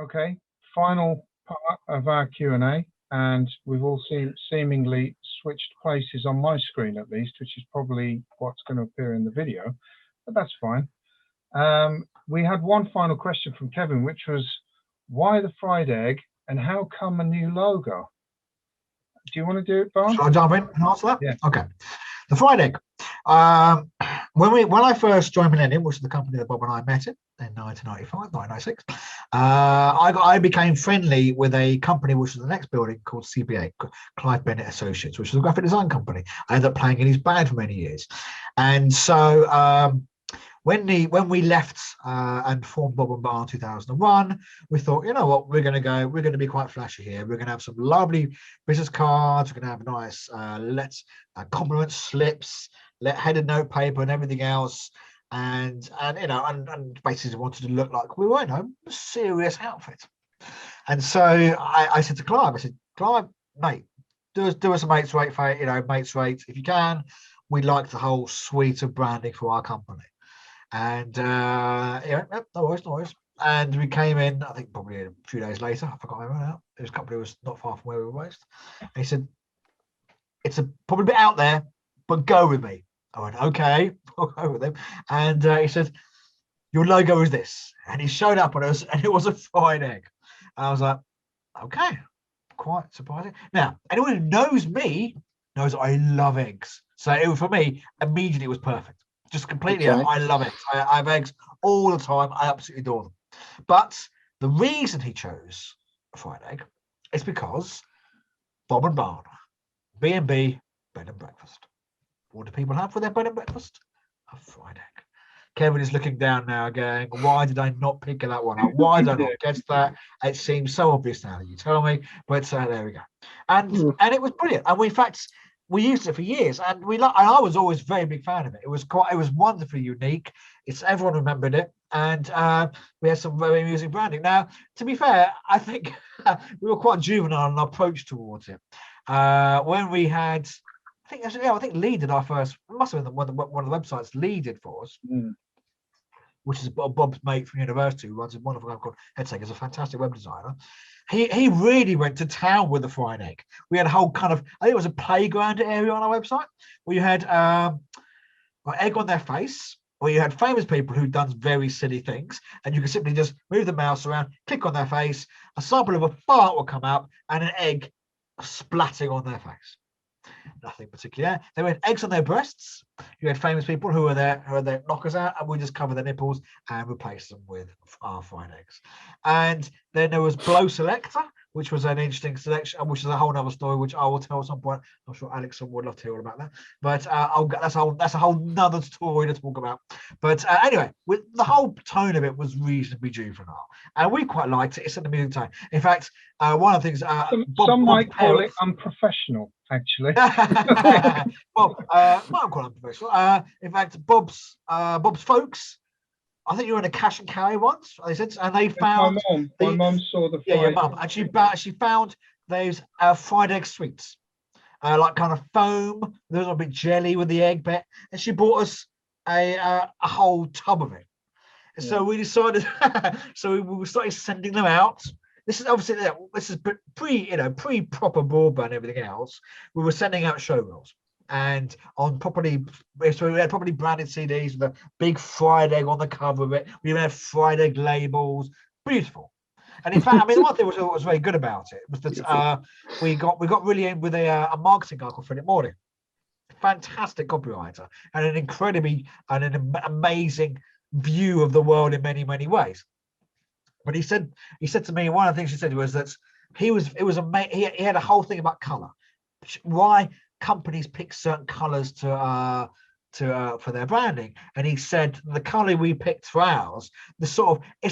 Okay, final part of our Q&A, and we've all seemingly switched places on my screen at least, which is probably what's going to appear in the video, but that's fine. We had one final question from Kevin, which was, why the fried egg and how come a new logo? Do you want to do it, Barn? Shall I jump in and answer that? Yeah. Okay. The fried egg. When I first joined Millennium, which is the company that Bob and I met in 1995, 1996, I became friendly with a company which was the next building called CBA, Clive Bennett Associates, which was a graphic design company. I ended up playing in his band for many years. And so when we left and formed Bob and Barn in 2001, we thought, you know what, we're going to be quite flashy here. We're going to have some lovely business cards. We're going to have nice compliment slips, headed note paper and everything else. And basically wanted to look like we were in a serious outfit. And so I said to Clive, Clive, mate, do us a mates rate, mates rate if you can. We'd like the whole suite of branding for our company. And no worries. And we came in, I think probably a few days later, I forgot where we were now. His company was not far from where we were based. And he said, it's probably a bit out there, but go with me. I went, okay, I'll go with him. And he said, your logo is this. And he showed up on us, and it was a fried egg. And I was like, okay, quite surprising. Now, anyone who knows me knows I love eggs. So for me, immediately it was perfect. Just completely, okay. I love eggs. I have eggs all the time. I absolutely adore them. But the reason he chose a fried egg is because Bob and Barn, B&B, bed and breakfast. What do people have for their bed and breakfast? A fried egg. Kevin is looking down now going, why did I not pick that one up? Why did I not guess that? It seems so obvious now that you tell me. But there we go. And it was brilliant. And in fact, we used it for years, and I was always a very big fan of it. It was wonderfully unique. Everyone remembered it, and we had some very amusing branding. Now, to be fair, I think we were quite juvenile in our approach towards it. When we had, I think Lee did our first. It must have been one of the websites Lee did for us. Which is Bob's mate from university, who runs a wonderful company called Headtake, is a fantastic web designer. He really went to town with the fried egg. We had a whole kind of, I think it was a playground area on our website where you had an egg on their face, or you had famous people who'd done very silly things, and you could simply just move the mouse around, click on their face, a sample of a fart will come up, and an egg splatting on their face. Nothing particular. They had eggs on their breasts. You had famous people who were there knockers out, and we just cover their nipples and replace them with our fried eggs. And then there was Blow Selector, which was an interesting selection, which is a whole other story, which I will tell at some point. I'm sure Alex would love to hear all about that. But that's a whole nother story to talk about. But anyway, with the whole tone of it was reasonably juvenile, and we quite liked it. It's in the music tone. In fact, one of the things some might call it unprofessional. Actually, well, not quite unprofessional. In fact, Bob's folks, I think you were in a cash and carry once. They said, and they found my mum saw the your mum, and she found those fried egg sweets, like kind of foam. There was a bit jelly with the egg bit, and she bought us a whole tub of it. And so we decided, so we started sending them out. This is obviously pre proper broadband and everything else. We were sending out showreels and on properly. So we had properly branded CDs with a big fried egg on the cover of it. We even had fried egg labels. Beautiful. And in fact, I mean, the one thing that was very good about it was that we got really in with a marketing guy called Philip Morley, fantastic copywriter, and an amazing view of the world in many ways. But he said to me, one of the things he said was that he had a whole thing about color, why companies pick certain colors for their branding. And he said the color we picked for ours, it's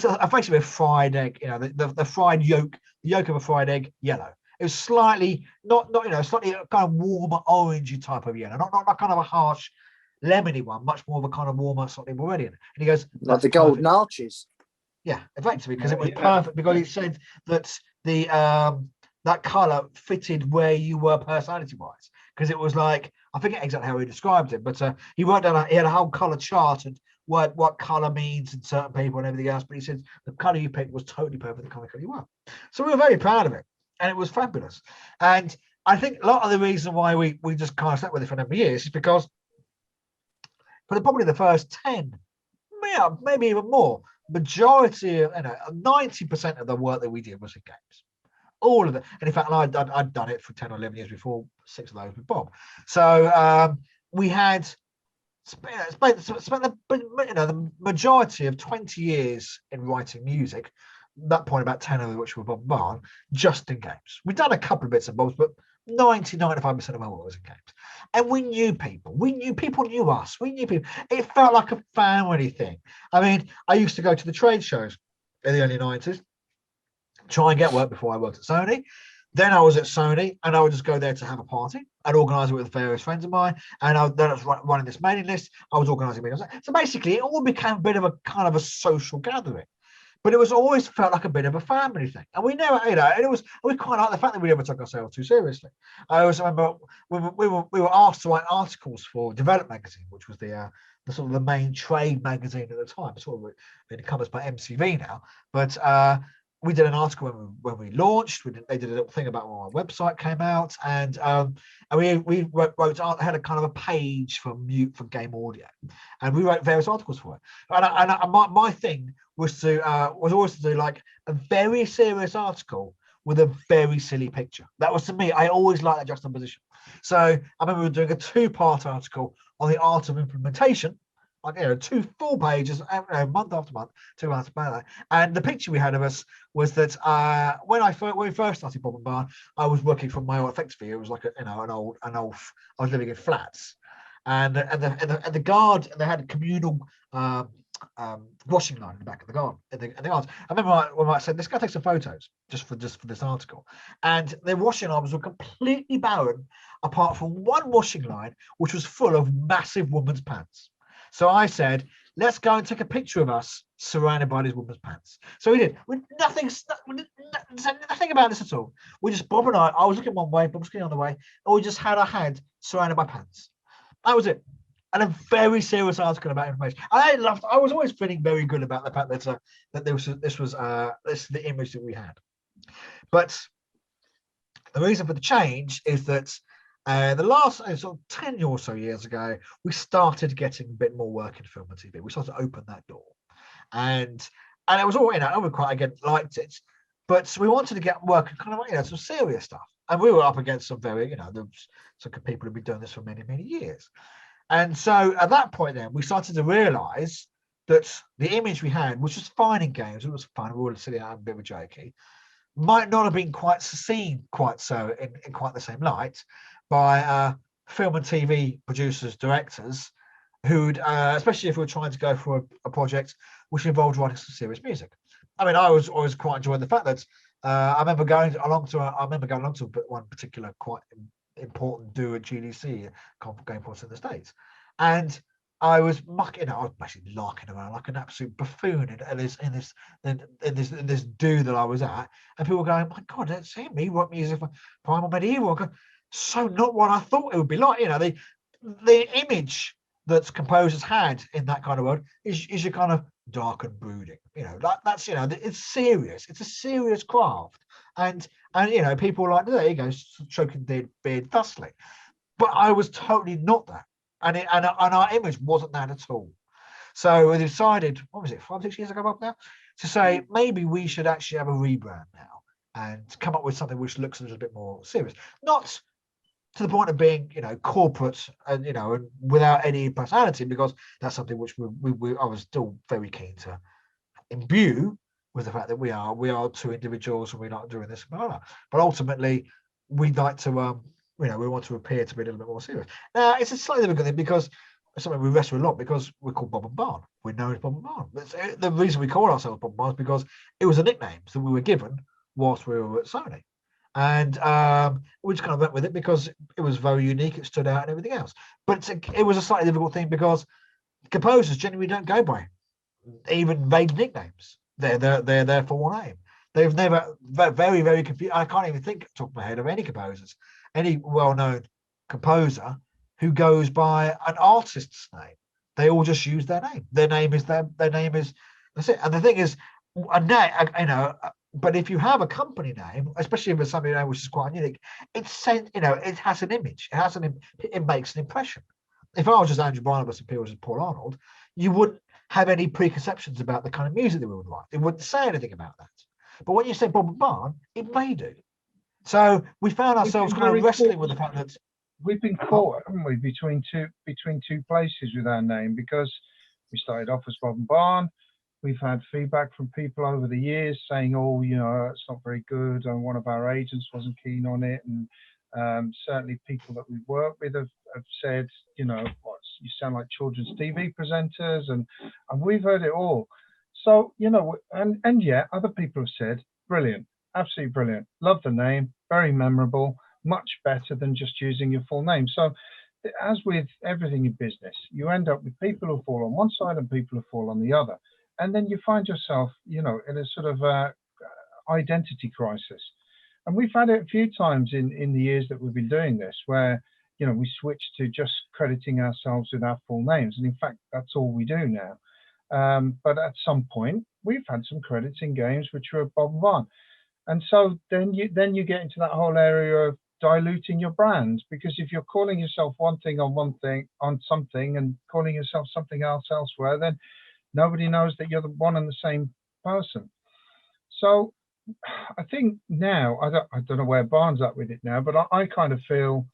effectively a fried egg, the fried yolk, the yolk of a fried egg, yellow. It was slightly slightly kind of warmer orangey type of yellow, not kind of a harsh lemony one, much more of a kind of warmer, slightly more red. And he goes, like the golden arches. Yeah, effectively, because it was perfect, because he said that that colour fitted where you were personality-wise. Because it was like, I forget exactly how he described it, but he worked out, he had a whole colour chart and what color means in certain people and everything else. But he said the color you picked was totally perfect, the color you were. So we were very proud of it, and it was fabulous. And I think a lot of the reason why we just kind of stuck with it for a number of years is because for probably the first 10, yeah, maybe even more, majority of 90% of the work that we did was in games. All of it. And in fact, I'd done it for 10 or 11 years before, 6 of those with Bob. So we had spent the majority of 20 years in writing music, that point about 10 of which were Bob and Barn, just in games. We've done a couple of bits and bobs, but 95% of our work was in games. And we knew people. People knew us. We knew people. It felt like a family thing. I mean, I used to go to the trade shows in the early 90s, try and get work before I worked at Sony. Then I was at Sony, and I would just go there to have a party and organise it with various friends of mine. And then I was running this mailing list. I was organising meetings. So basically, it all became a bit of a kind of a social gathering. But it was always felt like a bit of a family thing. And we never, and we quite like the fact that we never took ourselves too seriously. I always remember we were asked to write articles for Develop magazine, which was the sort of the main trade magazine at the time. It's sort of been covered by MCV now. But we did an article when we launched. They did a little thing about when our website came out, and we wrote had a kind of a page for game audio, and we wrote various articles for it. And my thing was always to do like a very serious article with a very silly picture. That was, to me, I always liked that juxtaposition. So I remember we were doing a 2-part article on the art of implementation. 2 full pages, month after month, 2 months about that. And the picture we had of us was that when we first started Bob and Barn, I was working from my old effectively. It was like an old. I was living in flats, and the guard, they had a communal washing line in the back of the garden. In the garden. I remember when I said, "Let's go take some photos just for this article," and the washing lines were completely barren, apart from one washing line which was full of massive women's pants. So I said, let's go and take a picture of us surrounded by these women's pants. So we did. We said nothing about this at all. We just, Bob and I was looking one way, Bob was looking the other way, and we just had our head surrounded by pants. That was it. And a very serious article about information. I was always feeling very good about the fact that this was the image that we had. But the reason for the change is that the last sort of 10 or so years ago, we started getting a bit more work in film and TV. We started to open that door, and it was all, we quite again liked it, but we wanted to get work and kind of some serious stuff. And we were up against some very some people who've been doing this for many, many years. And so at that point, then we started to realise that the image we had, which was fine in games, it was fun. We were sitting out a bit of a jokey, might not have been quite seen quite so in quite the same light by film and TV producers, directors, who'd, especially if we were trying to go for a project which involved writing some serious music. I mean, I was always quite enjoying the fact that I remember going along to one particular quite important do at GDC, Game Force in the States, and I was mucking, I was basically larking around like an absolute buffoon in this do that I was at, and people were going, "My God, that's him. He wrote music for Primal Medieval." So not what I thought it would be like. The image that composers had in that kind of world is your kind of dark and brooding. That's it's serious. It's a serious craft, and people like, there you go, stroking the beard thusly. But I was totally not that, and our image wasn't that at all. So we decided, what was it, 5-6 years ago up now, to say maybe we should actually have a rebrand now and come up with something which looks a little bit more serious, not to the point of being, corporate and and without any personality, because that's something which I was still very keen to imbue with the fact that we are 2 individuals and we're not doing this, but ultimately we'd like to we want to appear to be a little bit more serious. Now it's a slightly difficult thing because it's something we wrestle a lot, because we're called Bob and Barn. We're known as Bob and Barn. The reason we call ourselves Bob and Barn is because it was a nickname that we were given whilst we were at Sony. And we just kind of went with it because it was very unique, it stood out and everything else. But it was a slightly difficult thing because composers generally don't go by even vague nicknames. They're their full name. They've never, very, very confused. I can't even think, top of my head, of any composers, any well-known composer who goes by an artist's name. They all just use their name. Their name is their name is, that's it. And the thing is, a name, but if you have a company name, especially if it's something which is quite unique, it's sent, it has an image. It makes an impression. If I was just Andrew Barnabas and people was just Paul Arnold, you wouldn't have any preconceptions about the kind of music that we would like. It wouldn't say anything about that. But when you say Bob and Barn, it may do. So we found ourselves kind of wrestling with the fact that we've been caught, haven't we, between two places with our name, because we started off as Bob and Barn. We've had feedback from people over the years saying, "Oh, it's not very good," and one of our agents wasn't keen on it, and certainly people that we've worked with have said, "You sound like children's TV presenters," and we've heard it all. So and yet other people have said, "Brilliant, absolutely brilliant, love the name, very memorable, much better than just using your full name." So as with everything in business, you end up with people who fall on one side and people who fall on the other. And then you find yourself, in a sort of identity crisis. And we've had it a few times in the years that we've been doing this, where, we switched to just crediting ourselves with our full names. And in fact, that's all we do now. But at some point, we've had some credits in games which were Bob and Barn. And so then you get into that whole area of diluting your brand, because if you're calling yourself one thing on something and calling yourself something else elsewhere, then nobody knows that you're the one and the same person. So I think now, I don't know where Barnes up with it now, but I kind of feel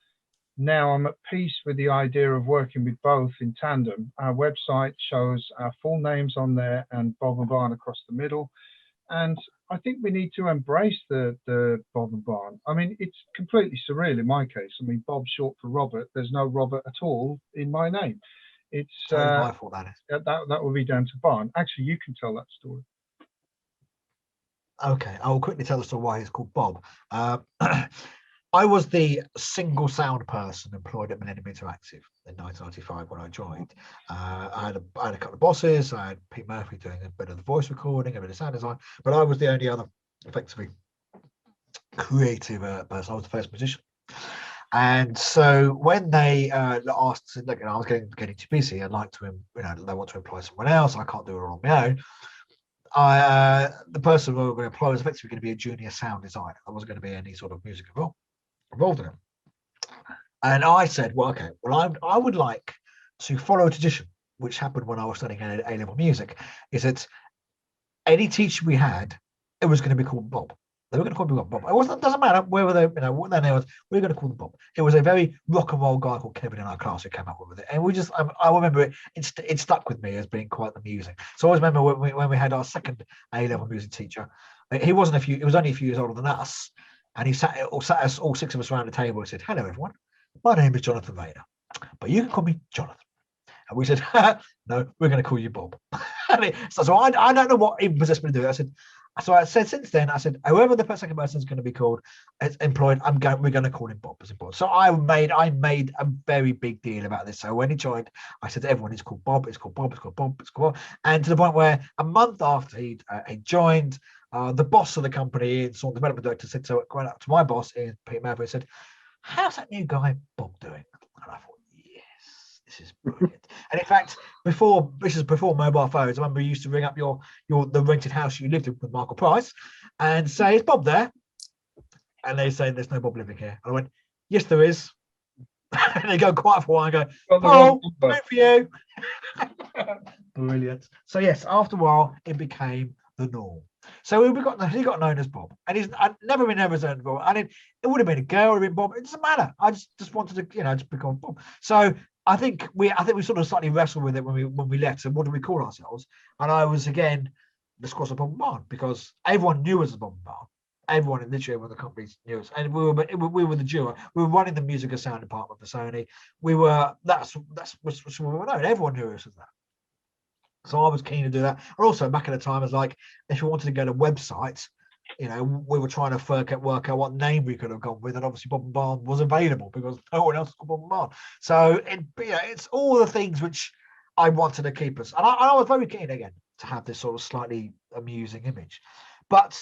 now I'm at peace with the idea of working with both in tandem. Our website shows our full names on there and Bob and Barn across the middle. And I think we need to embrace the Bob and Barn. I mean, it's completely surreal in my case. I mean, Bob's short for Robert. There's no Robert at all in my name. It's my fault, that is. That will be down to Barn. Actually, you can tell that story. Okay, I will quickly tell the story why he's called Bob. I was the single sound person employed at Millennium Interactive in 1995 when I joined. I had a couple of bosses. I had Pete Murphy doing a bit of the voice recording, a bit of sound design, but I was the only other effectively creative person. I was the first musician. And so when they asked, look, I was getting too busy, I'd like to, they want to employ someone else. I can't do it all on my own. The person we were going to employ was effectively going to be a junior sound designer. There wasn't going to be any sort of music involved in it. And I said, well, okay, well, I would like to follow a tradition, which happened when I was studying A-level music, is that any teacher we had, it was going to be called Bob. They were going to call me Bob. It doesn't matter whether they, what their name was. We were going to call them Bob. It was a very rock and roll guy called Kevin in our class who came up with it, and we just, I remember it stuck with me as being quite amusing. So I always remember when we had our second A-level music teacher. He was only a few years older than us, and he sat us all six of us around the table and said, "Hello, everyone. My name is Jonathan Vader, but you can call me Jonathan." And we said, "No, we're going to call you Bob." so I don't know what even possessed me to do it. I said since then, I said, whoever the second person is going to be called, employed, we're going to call him Bob. So I made a very big deal about this. So when he joined, I said to everyone, it's called Bob, it's called Bob, it's called Bob, it's called Bob. And to the point where a month after he joined, the boss of the company, the development director, said to my boss, Pete Murphy, said, "How's that new guy Bob doing?" And I thought, this is brilliant. And in fact, before mobile phones, I remember you used to ring up the rented house you lived in with Michael Price and say, "Is Bob there?" And they say, "There's no Bob living here." And I went, "Yes, there is." And they go quiet for a while and go, "Paul, good for you." Brilliant. So yes, after a while, it became the norm. So he got known as Bob, and I'd never been represented Bob. And it would have been a girl, it would have been Bob. It doesn't matter. I just wanted to, just become Bob. So I think we sort of slightly wrestled with it when we left. So what do we call ourselves? And I was again the Squash of Bob and Barn, because everyone knew us as Bob and Barn. Everyone in literally the companies knew us, and we were the duo. We were running the music and sound department for Sony. We were that's what we were known. Everyone knew us as that. So I was keen to do that. And also back at the time, I was like, if we wanted to go to websites, we were trying to work out what name we could have gone with, and obviously Bob and Barn was available because no one else was called Bob and Barn. So it's all the things which I wanted to keep us, and I was very keen again to have this sort of slightly amusing image, but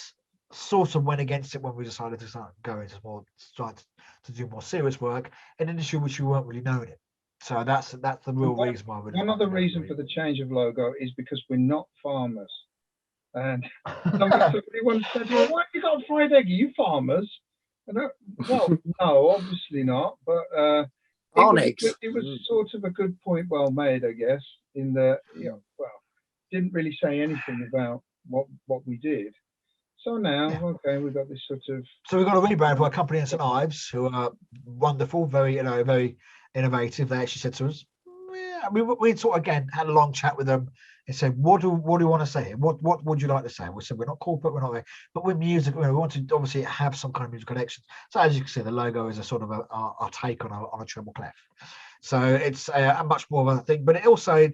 sort of went against it when we decided to start going to do more serious work in an industry which we weren't really known in. So that's the real reason why we're. One other reason for the change of logo is because we're not farmers. And somebody once said, "Well, why have you got a fried egg? Are you farmers?" And well, no, obviously not. But it was sort of a good point, well made, I guess. In the didn't really say anything about what we did. So now, okay, we've got this sort of. So we've got a rebrand for our company in St Ives, who are wonderful, very very innovative. They actually said to us, we sort of again had a long chat with them and said, what do you want to say here? What would you like to say? We said we're not corporate, we're not there, but we're music. We want to obviously have some kind of musical connection. So as you can see, the logo is a sort of a take on a treble clef. So it's a much more of a thing, but it also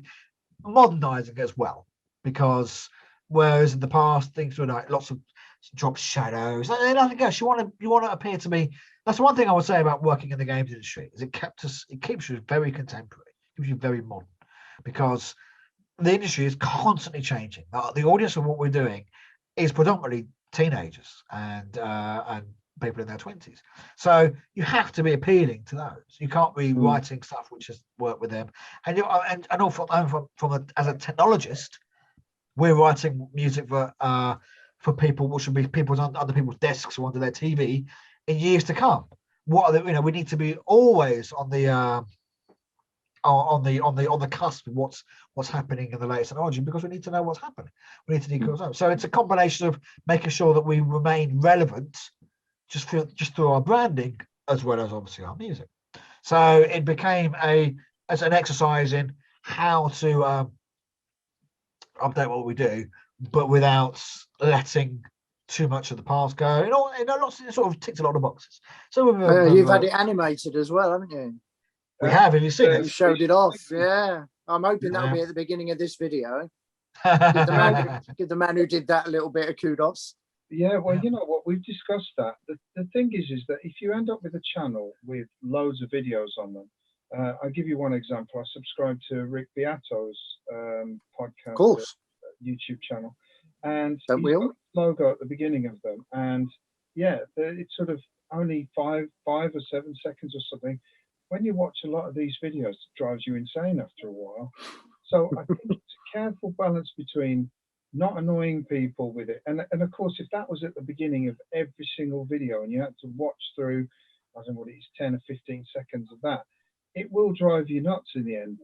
modernizing as well, because whereas in the past things were like lots of drop shadows and nothing else, you want to appear to be. That's the one thing I would say about working in the games industry, is it keeps you very contemporary, keeps you very modern, because the industry is constantly changing. The audience of what we're doing is predominantly teenagers and people in their 20s, so you have to be appealing to those. You can't be writing stuff which has worked with them, and as a technologist, we're writing music for people, which would be people on other people's desks or under their TV in years to come. We need to be always on the cusp of what's happening in the latest technology, because we need to know what's happening. We need to decode. So it's a combination of making sure that we remain relevant, just through our branding, as well as obviously our music. So it became as an exercise in how to update what we do, but without letting too much of the past go. It sort of ticked a lot of boxes. So you've had it animated as well, haven't you? We have. Have you seen it? You showed it off. Yeah, I'm hoping that'll be at the beginning of this video. Give the man who did that a little bit of kudos. Yeah, well, you know what, we've discussed that. The thing is that if you end up with a channel with loads of videos on them, I'll give you one example. I subscribe to Rick Beato's podcast, Of course. YouTube channel, and Don't we all? Logo at the beginning of them, and it's sort of only 5 or 7 seconds or something. When you watch a lot of these videos, it drives you insane after a while. So I think it's a careful balance between not annoying people with it, and of course, if that was at the beginning of every single video and you had to watch through, I don't know what it is, 10 or 15 seconds of that, it will drive you nuts in the end.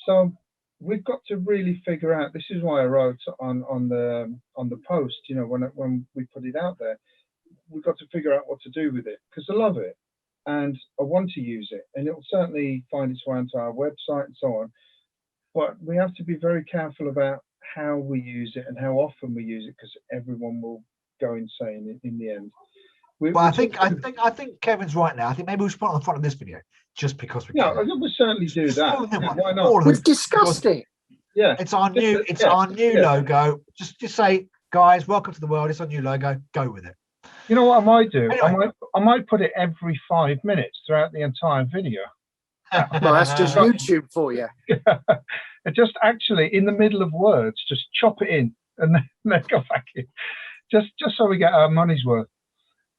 So we've got to really figure out. This is why I wrote on the post. When we put it out there, we've got to figure out what to do with it, because I love it and I want to use it, and it will certainly find its way onto our website and so on. But we have to be very careful about how we use it and how often we use it, because everyone will go insane in the end. I think Kevin's right now. I think maybe we should put it on the front of this video, just because we can. Yeah, we'll certainly do that. Why not? We've discussed it. Yeah, it's our new logo. Just say, guys, welcome to the world. It's our new logo. Go with it. You know what I might do? Anyway. I might put it every 5 minutes throughout the entire video. Well, that's just YouTube for you. Just actually in the middle of words, just chop it in and then go back in. Just so we get our money's worth.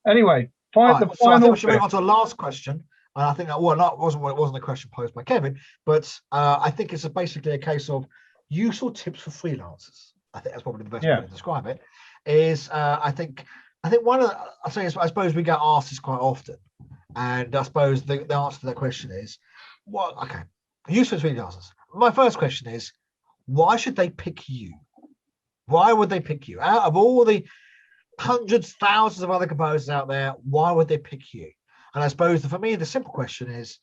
Anyway, so I think we should move on to the last question. And I think that wasn't a question posed by Kevin, but I think it's basically a case of useful tips for freelancers. I think that's probably the best way to describe it. Is I think one of I suppose we get asked this quite often, and I suppose the answer to that question is, useful freelancers. My first question is, why should they pick you? Why would they pick you? Out of all the hundreds, thousands of other composers out there, why would they pick you? And I suppose for me, the simple question is,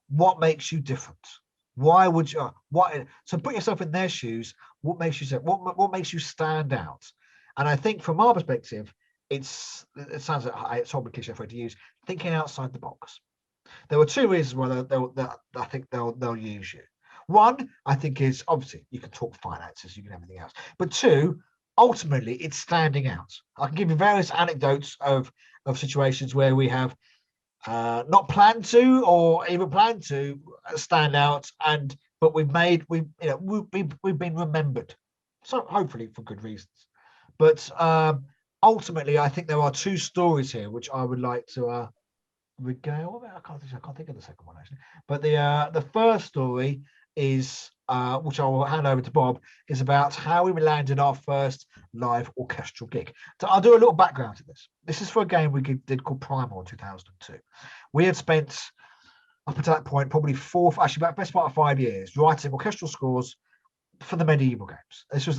what makes you different? Why would you? So put yourself in their shoes. What makes you stand out? And I think from our perspective, it sounds like it's probably cliche for it to use, thinking outside the box. There were 2 reasons why I think they'll use you. One, I think, is obviously you can talk finances, you can everything else. But 2, ultimately, it's standing out. I can give you various anecdotes of situations where we have not planned to or even planned to stand out, but we've been remembered. So hopefully for good reasons. But ultimately, I think there are 2 stories here which I would like to regale. I can't think of the second one actually. But the first story is which I will hand over to Bob, is about how we landed our first live orchestral gig. So I'll do a little background to this. This is for a game we did called Primal in 2002. We had spent up until that point probably actually about best part of 5 years writing orchestral scores for the medieval games. This was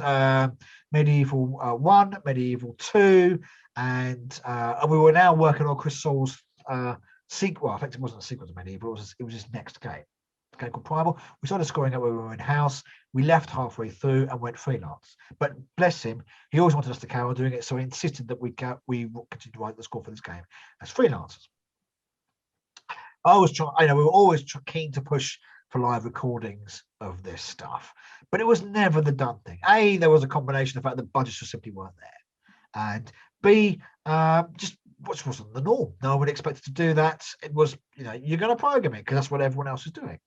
Medieval 1, Medieval 2, and we were now working on Chris Saul's sequel. Well, in fact, it wasn't a sequel to Medieval, it was his next game. A game called Primal. We started scoring it when we were in house. We left halfway through and went freelance. But bless him, he always wanted us to carry on doing it, so he insisted that we continue to write the score for this game as freelancers. I was trying, we were always keen to push for live recordings of this stuff, but it was never the done thing. A, there was a combination of the fact that budgets just simply weren't there, and B, just which wasn't the norm. No one expected to do that. It was, you're going to program it because that's what everyone else is doing.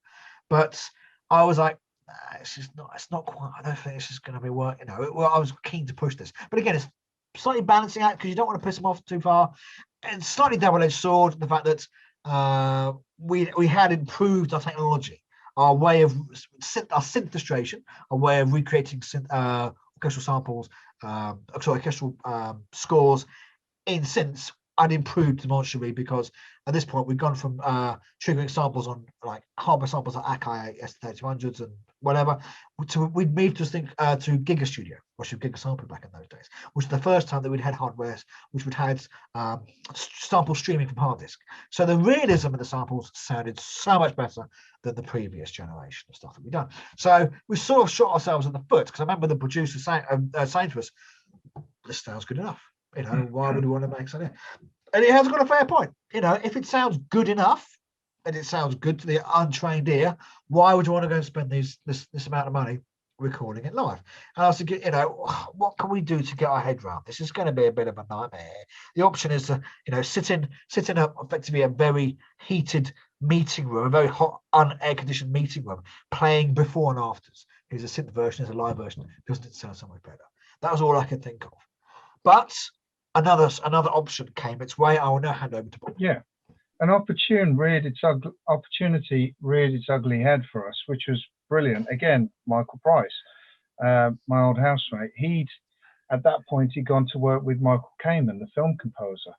But I was like, it's not quite. I don't think this is going to be work. Well, I was keen to push this, but again, it's slightly balancing out because you don't want to piss them off too far. And slightly double-edged sword, the fact that we had improved our technology, our way of our synthestration, our way of recreating orchestral samples, orchestral scores in synths. I'd improved demonstrably because at this point we'd gone from triggering samples on like hardware samples like Akai S3200s and whatever, we'd moved to Giga Studio, which was Giga Sample back in those days, which was the first time that we'd had hardware which would had sample streaming from hard disk. So the realism of the samples sounded so much better than the previous generation of stuff that we'd done. So we sort of shot ourselves in the foot, because I remember the producer saying to us, "This sounds good enough. Why would we want to make something?" And he has got a fair point. If it sounds good enough and it sounds good to the untrained ear, why would you want to go and spend this amount of money recording it live? And I was thinking, what can we do to get our head around this? It's going to be a bit of a nightmare. The option is to, sit in effectively a very heated meeting room, a very hot, un-air conditioned meeting room, playing before and afters. Here's a synth version, here's a live version. Doesn't it sound so much better? That was all I could think of. But another option came its way. I will now hand over to Bob. Yeah, an opportunity reared its ugly head for us, which was brilliant. Again, Michael Price, my old housemate. At that point he'd gone to work with Michael Kamen, the film composer,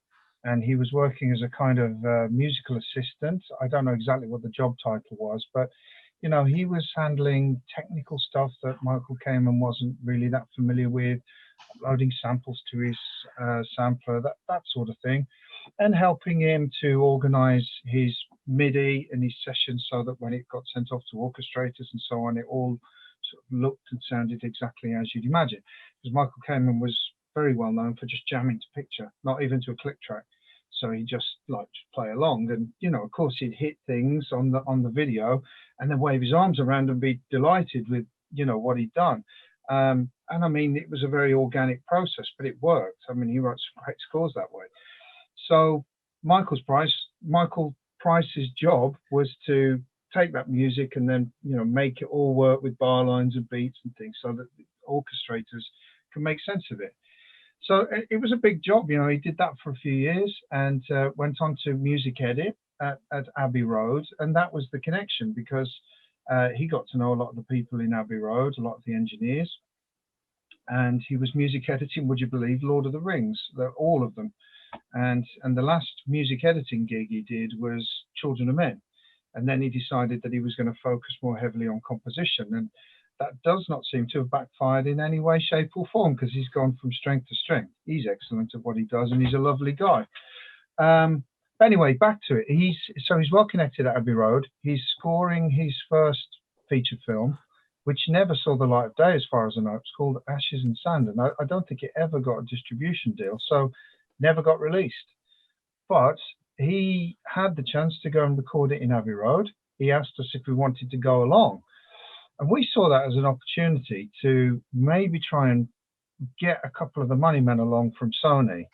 and he was working as a kind of musical assistant. I don't know exactly what the job title was, but he was handling technical stuff that Michael Kamen wasn't really that familiar with, uploading samples to his sampler, that sort of thing, and helping him to organize his MIDI and his sessions so that when it got sent off to orchestrators and so on, it all sort of looked and sounded exactly as you'd imagine. Because Michael Kamen was very well known for just jamming to picture, not even to a click track. So he just liked to play along, and of course he'd hit things on the video and then wave his arms around and be delighted with what he'd done. And I mean, it was a very organic process, but it worked. I mean, he wrote some great scores that way. So Michael Price's job was to take that music and then make it all work with bar lines and beats and things, so that the orchestrators can make sense of it. So it was a big job. He did that for a few years and went on to Music Edit at Abbey Road, and that was the connection, because he got to know a lot of the people in Abbey Road, a lot of the engineers, and he was music editing, would you believe, Lord of the Rings, all of them. And the last music editing gig he did was Children of Men, and then he decided that he was going to focus more heavily on composition, and that does not seem to have backfired in any way, shape or form, because he's gone from strength to strength. He's excellent at what he does, and he's a lovely guy. But anyway, back to it. He's well connected at Abbey Road. He's scoring his first feature film, which never saw the light of day as far as I know. It's called Ashes and Sand, and I don't think it ever got a distribution deal, so never got released. But he had the chance to go and record it in Abbey Road. He asked us if we wanted to go along, and we saw that as an opportunity to maybe try and get a couple of the money men along from Sony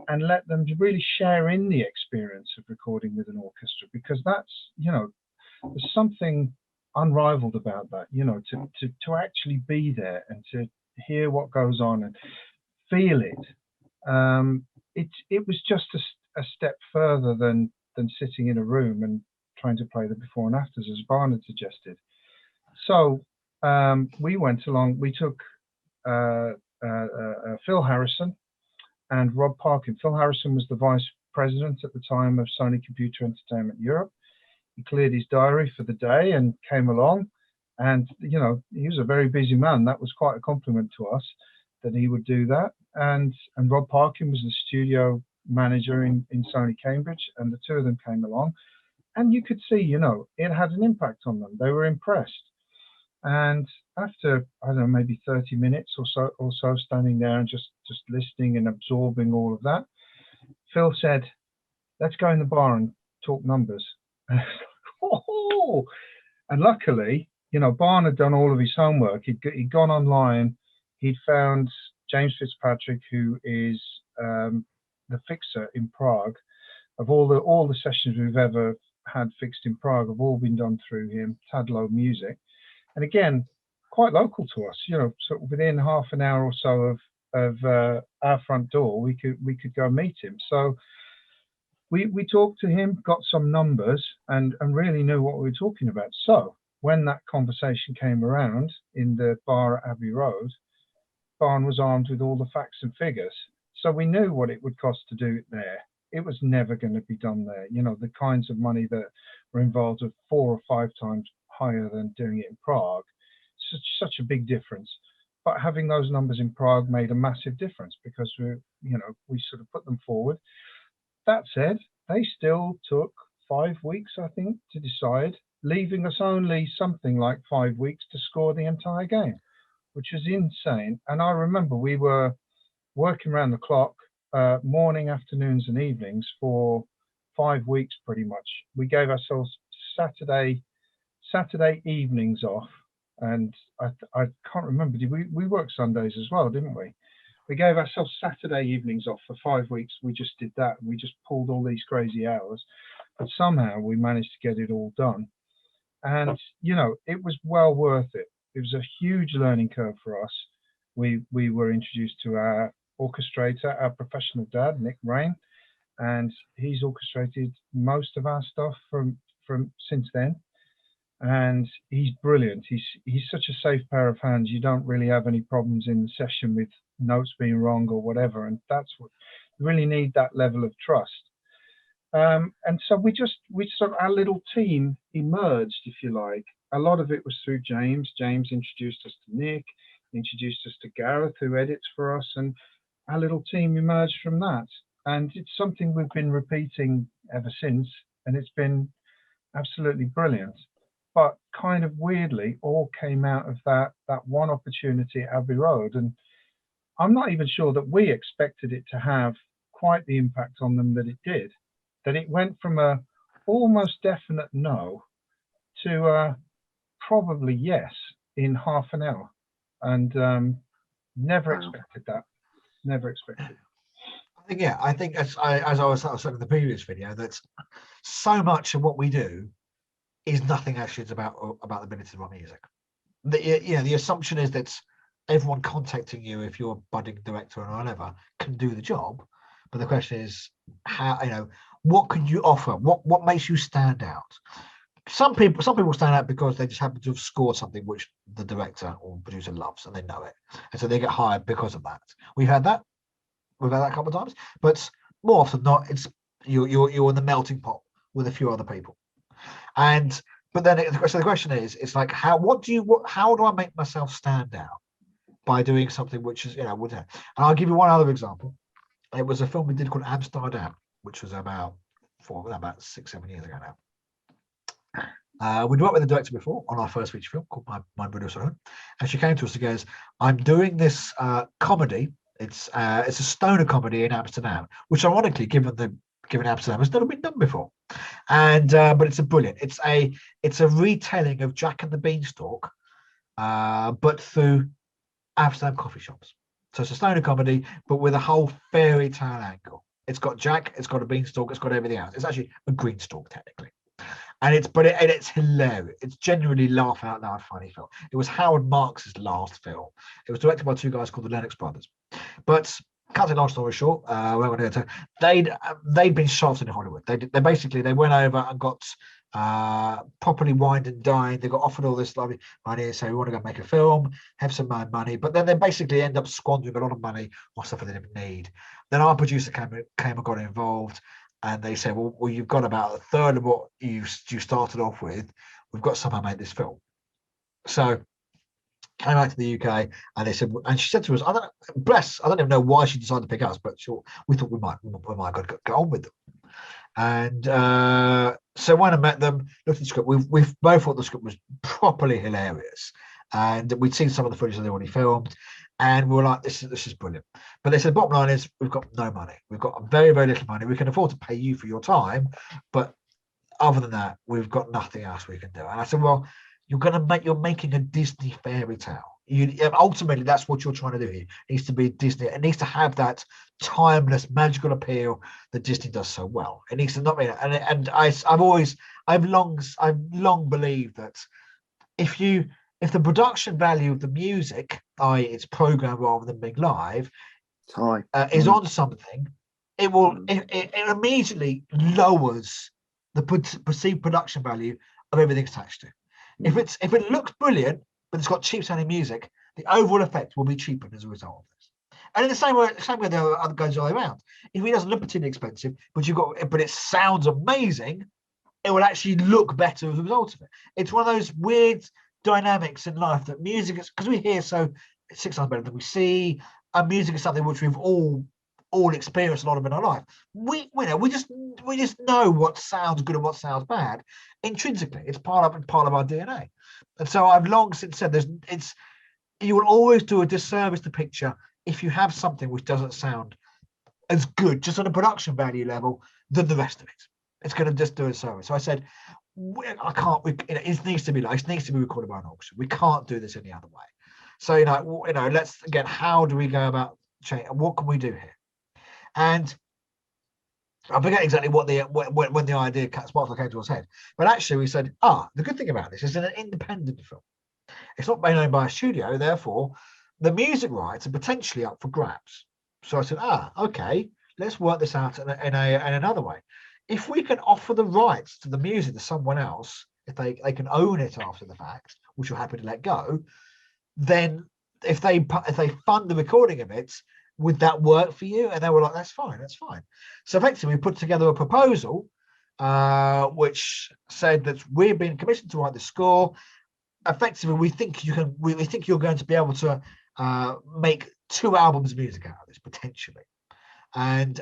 and let them really share in the experience of recording with an orchestra, because that's, there's something unrivaled about that, to actually be there and to hear what goes on and feel it. It was just a step further than than sitting in a room and trying to play the before and afters, as Barnard suggested. So we went along. We took Phil Harrison and Rob Parkin. Phil Harrison was the vice president at the time of Sony Computer Entertainment Europe. He cleared his diary for the day and came along. And, you know, he was a very busy man. That was quite a compliment to us that he would do that. And Rob Parkin was the studio manager in Sony Cambridge, and the two of them came along. And you could see, you know, it had an impact on them. They were impressed. And after, I don't know, maybe 30 minutes or so standing there and just listening and absorbing all of that, Phil said, let's go in the bar and talk numbers. And luckily, you know, Barn had done all of his homework. He'd gone online. He'd found James Fitzpatrick, who is the fixer in Prague. Of all the sessions we've ever had fixed in Prague have all been done through him. Tadlow Music, and again, quite local to us. You know, sort of within half an hour or so of our front door, we could go meet him. So we talked to him, got some numbers, and really knew what we were talking about. So when that conversation came around in the bar at Abbey Road, Barn was armed with all the facts and figures. So we knew what it would cost to do it there. It was never going to be done there. You know, the kinds of money that were involved are 4 or 5 times higher than doing it in Prague. Such a big difference. But having those numbers in Prague made a massive difference because we sort of put them forward. That said, they still took 5 weeks, I think, to decide, leaving us only something like 5 weeks to score the entire game, which was insane. And I remember we were working around the clock, morning, afternoons, and evenings for 5 weeks, pretty much. We gave ourselves Saturday evenings off, and I can't remember. Did we worked Sundays as well, didn't we? We gave ourselves Saturday evenings off for 5 weeks. We just did that. We just pulled all these crazy hours, but somehow we managed to get it all done. And you know, it was well worth it. It was a huge learning curve for us. We were introduced to our orchestrator, our professional dad, Nick Rain, and he's orchestrated most of our stuff from since then. And he's brilliant. He's such a safe pair of hands. You don't really have any problems in the session with notes being wrong or whatever. And that's what you really need, that level of trust. And so we sort of, our little team emerged, if you like. A lot of it was through James. James introduced us to Nick, introduced us to Gareth, who edits for us, and our little team emerged from that. And it's something we've been repeating ever since, and it's been absolutely brilliant. But kind of weirdly, all came out of that one opportunity at Abbey Road. And I'm not even sure that we expected it to have quite the impact on them that it did. That it went from a almost definite no to a probably yes in half an hour. And never expected that. Never expected it. I think as I was saying in the previous video, that so much of what we do is nothing actually. It's about the ability to write music. The assumption is that everyone contacting you, if you're a budding director or whatever, can do the job. But the question is, how, what can you offer? What makes you stand out? Some people stand out because they just happen to have scored something which the director or producer loves and they know it, and so they get hired because of that. We've had that a couple of times, but more often than not, it's you're in the melting pot with a few other people. But then the question is, it's like, how do I make myself stand out by doing something which is, and I'll give you one other example. It was a film we did called Amsterdam, which was about 6-7 years ago now. We'd worked with the director before on our first feature film called My Brother's Home, and she came to us and goes, "I'm doing this comedy. It's a stoner comedy in Amsterdam, which ironically, given Amsterdam, has never been done before. And but it's it's a retelling of Jack and the Beanstalk, but through Amsterdam coffee shops. So it's a stoner comedy, but with a whole fairy tale angle. It's got Jack, it's got a beanstalk, it's got everything else. It's actually a greenstalk technically, and it's hilarious. It's genuinely laugh out loud funny film. It was Howard Marks's last film. It was directed by 2 guys called the Lennox brothers. But cut a long story short, where we're going to they'd been shot in Hollywood. They basically they went over and got properly wined and dined. They got offered all this lovely money and say we want to go make a film, have some money, but then they basically end up squandering a lot of money on stuff they didn't need. Then our producer came and got involved, and they said, well, you've got about a third of what you started off with. We've got to somehow make this film. So came back to the UK, and they said, and she said to us, I don't even know why she decided to pick us, but we thought we might get on with them. And so when I met them, looked at the script, we both thought the script was properly hilarious, and we'd seen some of the footage they already filmed, and we were like, this is brilliant. But they said, bottom line is, we've got no money. We've got very, very little money. We can afford to pay you for your time, but other than that, we've got nothing else we can do. And I said, well, you're making a Disney fairy tale. Ultimately, that's what you're trying to do here. It needs to be Disney. It needs to have that timeless, magical appeal that Disney does so well. It needs to not be. And I've long believed that if the production value of the music, i.e., it's programmed rather than being live, is on something, it will it immediately lowers the perceived production value of everything attached to. If it looks brilliant, but it's got cheap sounding music, the overall effect will be cheapened as a result of this. And in the same way the other goes all the way around. If it doesn't look particularly expensive, but it sounds amazing, it will actually look better as a result of it. It's one of those weird dynamics in life that music is, because we hear so 6 times better than we see, and music is something which we've all experienced a lot of in our life. We just know what sounds good and what sounds bad intrinsically. It's part of our DNA. And so I've long since said you will always do a disservice to picture if you have something which doesn't sound as good just on a production value level than the rest of it. It's going to just do a service. So I said, it needs to be recorded by an orchestra. We can't do this any other way. So let's again, how do we go about change? What can we do here? And I forget exactly when the idea sparked came to us head, but actually we said, the good thing about this is an independent film. It's not being owned by a studio, therefore the music rights are potentially up for grabs. So I said, okay, let's work this out in another way. If we can offer the rights to the music to someone else, if they can own it after the fact, which we're happy to let go, then if they fund the recording of it, would that work for you? And they were like, that's fine. So effectively, we put together a proposal which said that we've been commissioned to write the score. Effectively, we think you're going to be able to make 2 albums of music out of this potentially, and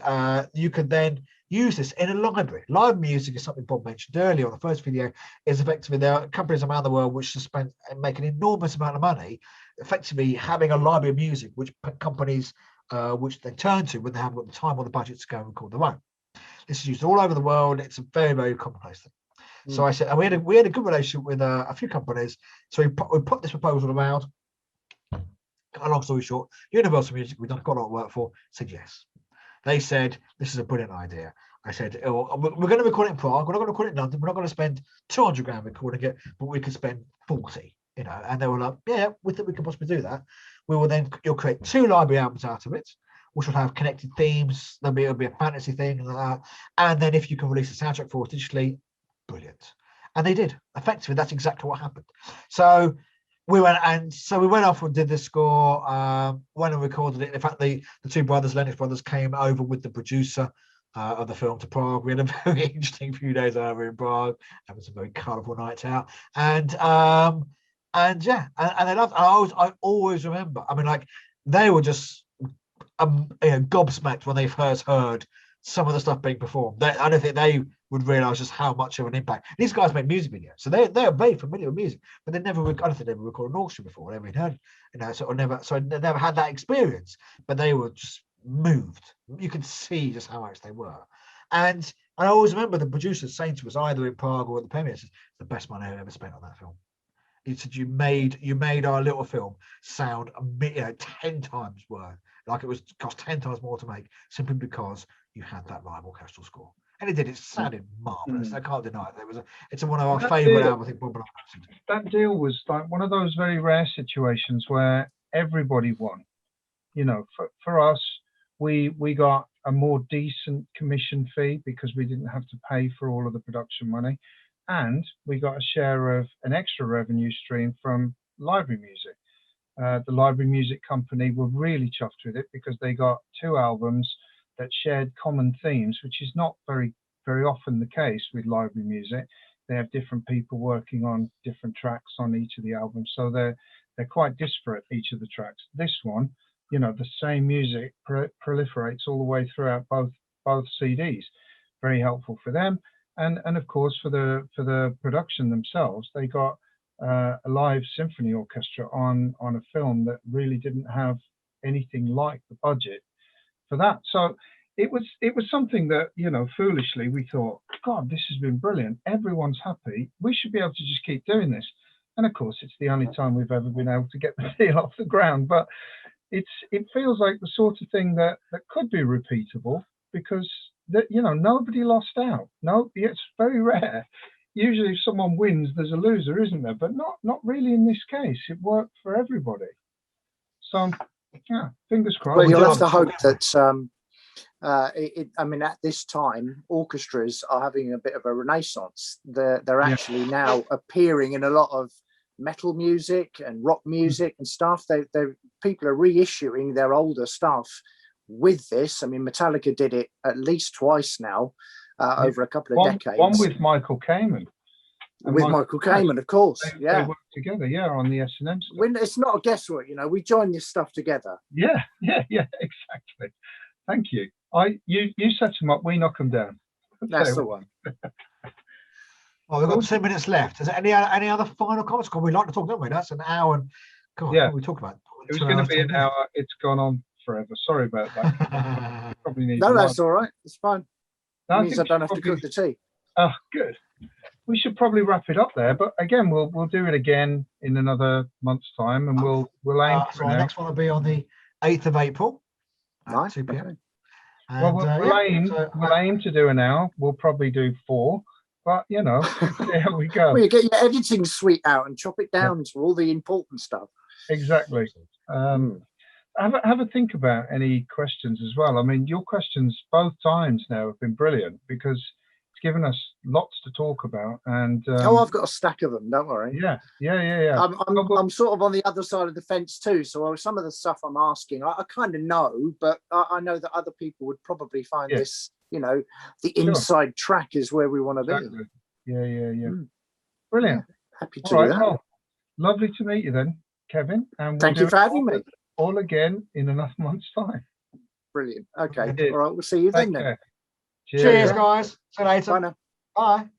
you could then use this in a library. Live music is something Bob mentioned earlier on the first video. Is effectively there are companies around the world which spend and make an enormous amount of money, effectively having a library of music which companies which they turn to when they haven't got the time or the budget to go and record their own. This is used all over the world. It's a very, very commonplace thing. So I said, and we had a good relationship with a few companies. So we put this proposal around. A long story short, Universal Music, we've done quite a lot of work for, said yes. They said, this is a brilliant idea. I said, we're going to record it in Prague. We're not going to record it in London. We're not going to spend 200 grand recording it, but we could spend 40, And they were like, yeah, we think we can possibly do that. You'll create 2 library albums out of it, which will have connected themes. It'll be a fantasy thing and like that. And then if you can release a soundtrack for it digitally, brilliant. And they did. Effectively, that's exactly what happened. So we went off and did the score, went and recorded it. In fact, the 2 brothers, Lennox brothers, came over with the producer of the film to Prague. We had a very interesting few days over in Prague, having some very colourful nights out. And they loved. I always remember. I mean, like, they were just gobsmacked when they first heard some of the stuff being performed. I don't think they would realise just how much of an impact. These guys make music videos, so they are very familiar with music, but I don't think they ever recorded an orchestra before, never heard, so I never had that experience. But they were just moved. You could see just how much they were, and I always remember the producers saying to us, either in Prague or at the premiere, "It's the best money I've ever spent on that film." He said, "You made our little film sound 10 times worth, like it was cost 10 times more to make, simply because you had that live orchestral score." And it did. It sounded marvelous. I can't deny it. It's one of our favourite albums. I think Bob and I mentioned. That deal was like one of those very rare situations where everybody won. For us, we got a more decent commission fee because we didn't have to pay for all of the production money, and we got a share of an extra revenue stream from library music. The library music company were really chuffed with it because they got 2 albums that shared common themes, which is not very often the case with library music. They have different people working on different tracks on each of the albums, so they're quite disparate, each of the tracks. This one, you know, the same music proliferates all the way throughout both CDs. Very helpful for them, and of course for the production themselves, they got a live symphony orchestra on a film that really didn't have anything like the budget for that. So it was something that, you know, foolishly we thought, God, this has been brilliant. Everyone's happy. We should be able to just keep doing this. And of course, it's the only time we've ever been able to get the deal off the ground. But it feels like the sort of thing that could be repeatable, because that, you know, nobody lost out. No, it's very rare. Usually if someone wins, there's a loser, isn't there? But not really in this case. It worked for everybody. So yeah, fingers crossed. Well, you'll have to hope that I mean, at this time, orchestras are having a bit of a renaissance. They're actually now appearing in a lot of metal music and rock music and stuff. People are reissuing their older stuff with this. I mean, Metallica did it at least twice now, over a couple of decades. One with Michael Kamen. With Michael Kamen, of course. They worked together, on the S&M stuff. It's not a guesswork, you know. We join this stuff together. Yeah, exactly. Thank you. You set them up, we knock them down. That's the one. Well, we've got 2 minutes left. Is there any other final comments? We'd like to talk, don't we? That's an hour. And come on, we talk about. It was going to be an hour. It's gone on forever. Sorry about that. Probably need. No, that's all right. It's fine. No, it means I don't have to cook the tea. Oh, good. We should probably wrap it up there. But again, we'll do it again in another month's time, and we'll aim for the next one will be on the 8th of April. Nice. 2 p.m. Okay. And, we'll aim to do an hour. We'll probably do 4. But, you know, there we go. Well, you get your editing suite out and chop it down to all the important stuff. Exactly. Have a think about any questions as well. I mean, your questions both times now have been brilliant, because it's given us lots to talk about. And I've got a stack of them. Don't worry. Yeah. I'm sort of on the other side of the fence too. So some of the stuff I'm asking, I kind of know, but I know that other people would probably find this, you know, the inside track is where we want to be. Yeah. Brilliant. Happy to do that. Well, lovely to meet you then, Kevin. And thank you for having me. All again in another month's time. Brilliant. Okay. All right. We'll see you then. Cheers, guys. See you later. Bye now. Bye.